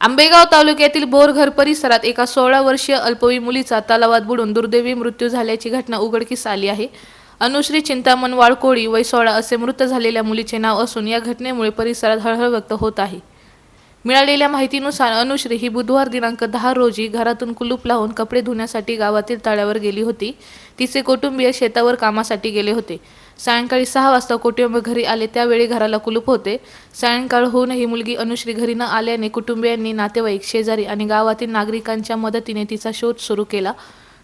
आंबेगाव तालुक्यातील बोरघर परिसरात एका 16 वर्षीय अल्पवयीन मुलीचा तलावात बुडून दुर्दैवी मृत्यू झाल्याची घटना उघडकीस आली आहे. अनुश्री चिंतामण वाळकोळी वय 16 असे मृत झालेल्या मुलीचे नाव असून या घटनेमुळे परिसरात हळहळ व्यक्त होत आहे. मिळालेल्या माहितीनुसार अनुश्री ही बुधवार दिनांक 10 रोजी घरातून कुलूप लावून कपडे धुण्यासाठी गावातील तळ्यावर गेली होती. तिचे कुटुंबीय शेतावर कामासाठी गेले होते. सायंकाळी 6 वाजता कुटुंब घरी आले त्यावेळी घराला कुलूप होते. सायंकाळ होऊनही मुलगी अनुश्री घरी न आल्याने कुटुंबियांनी, नातेवाईक, शेजारी आणि गावातील नागरिकांच्या मदतीने तिचा शोध सुरू केला.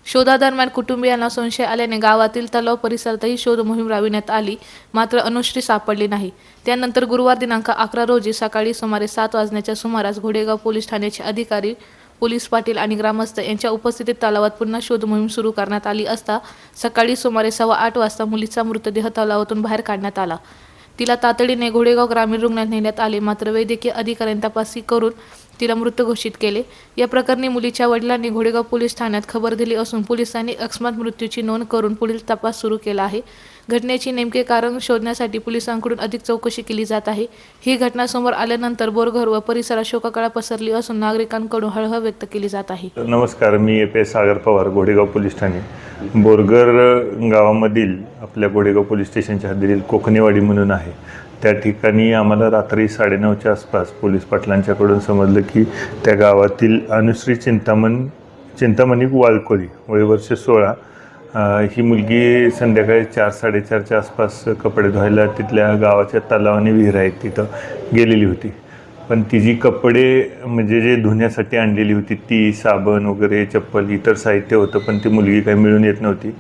शोधादरम्यान कुटुंबियांना संशय आल्याने गावातील तलाव परिसरातही शोध मोहीम राबविण्यात आली, मात्र अनुश्री सापडली नाही. त्यानंतर गुरुवार दिनांक 11 रोजी सकाळी सुमारे 7 वाजण्याच्या सुमारास घोडेगाव पोलीस ठाण्याचे अधिकारी, पोलीस पाटील आणि ग्रामस्थ यांच्या उपस्थितीत तलावात पुन्हा शोध मोहीम सुरू करण्यात आली असता सकाळी सुमारे 8:15 वाजता मुलीचा मृतदेह तलावातून बाहेर काढण्यात आला. तिला तातडीने घोडेगाव ग्रामीण रुग्णालयात नेण्यात आले, मात्र वैद्यकीय अधिकाऱ्यांनी तपासणी करून तिला मृत घोषित केले. या प्रकरणी मुलीच्या वडिलांनी घोडेगाव पोलीस ठाण्यात खबर दिली असून पोलिसांनी अकस्मात मृत्यूची नोंद करून पुढील तपास सुरू केला आहे. घटनेचे नेमके कारण शोधण्यासाठी पोलिसांकडून अधिक चौकशी केली जात आहे. ही घटना समोर आल्यानंतर बोरघर व परिसरात शोककळा पसरली असून नागरिकांकडून हळहळ व्यक्त केली जात आहे. नमस्कार, मी ए.पी.एस. सागर पवार, घोडेगाव पोलीस ठाणे. बोरघर गावामधील आपल्या घोडेगाव पोलीस स्टेशनच्या हद्दीतील कोकणेवाडी म्हणून आहे. त्या ठिकाणी आम्हाला रात्री 9:30च्या आसपास पोलीस पाटलांच्याकडून समजलं की त्या गावातील अनुश्री चिंतामणी वाळकोळी वय वर्ष 16 ही मुलगी संध्याकाळी 4-4:30च्या आसपास कपडे धुवायला तिथल्या गावाच्या तलावाने विहीर आहे तिथं गेलेली होती. पण तिची कपडे म्हणजे जे धुण्यासाठी आणलेली होती ती साबण वगैरे, चप्पल, इतर साहित्य होतं, पण ती मुलगी काही मिळून येत नव्हती.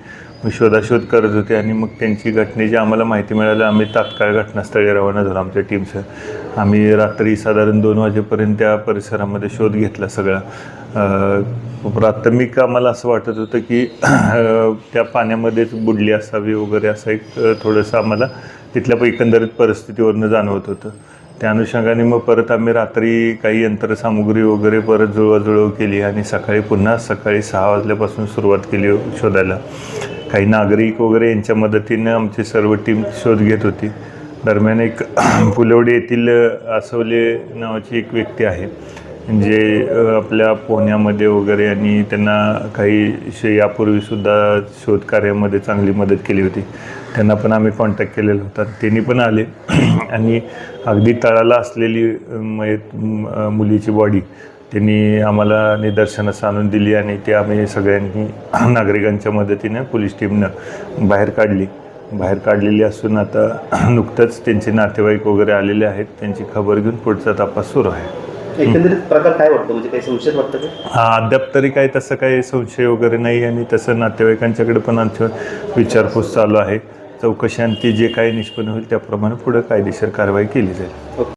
मग शोधाशोध करत होते आणि मग त्यांची घटनेची आम्हाला माहिती मिळाली. आम्ही तात्काळ घटनास्थळी रवाना झालो आमच्या टीमसह. आम्ही रात्री साधारण 2 वाजेपर्यंत त्या परिसरामध्ये शोध घेतला सगळा. प्राथमिक आम्हाला असं वाटत होतं की त्या पाण्यामध्येच बुडली असावी वगैरे, असं एक थोडंसं आम्हाला तिथल्या एकंदरीत परिस्थितीवरनं जाणवत होतं. त्या अनुषंगाने मग परत आम्ही रात्री काही यंत्रसामुग्री वगैरे परत जुळवाजुळव केली आणि पुन्हा सकाळी 6 वाजल्यापासून सुरुवात केली शोधायला. काही नागरिक वगैरे यांच्या मदतीने आमची सर्व टीम शोध घेत होती. दरम्यान एक फुलवडी येथील आसवले नावाची एक व्यक्ती आहे जे आपल्या पोहण्यामध्ये वगैरे आणि त्यांना काही यापूर्वीसुद्धा शोधकार्यामध्ये चांगली मदत केली होती. त्यांना पण आम्ही कॉन्टॅक्ट केलेला होता. त्यांनी पण आले आणि अगदी तळाला असलेली मुलीची बॉडी त्यांनी आम्हाला निदर्शनास आणून दिली आणि ते आम्ही सगळ्यांनी नागरिकांच्या मदतीने पोलीस टीमनं बाहेर काढलेली असून आता नुकतंच त्यांचे नातेवाईक वगैरे आलेले आहेत. त्यांची खबर घेऊन पुढचा तपास सुरू आहे. एकंदरीत प्रकार काय वाटतं, म्हणजे काही संशय वाटतं का? अद्याप तरी काही तसं काही संशय वगैरे नाही आणि तसं नातेवाईकांच्याकडे पण आमच्या विचारपूस चालू आहे. चौकशी आणि ती जे काही निष्पन्न होईल त्याप्रमाणे पुढे कायदेशीर कारवाई केली जाईल.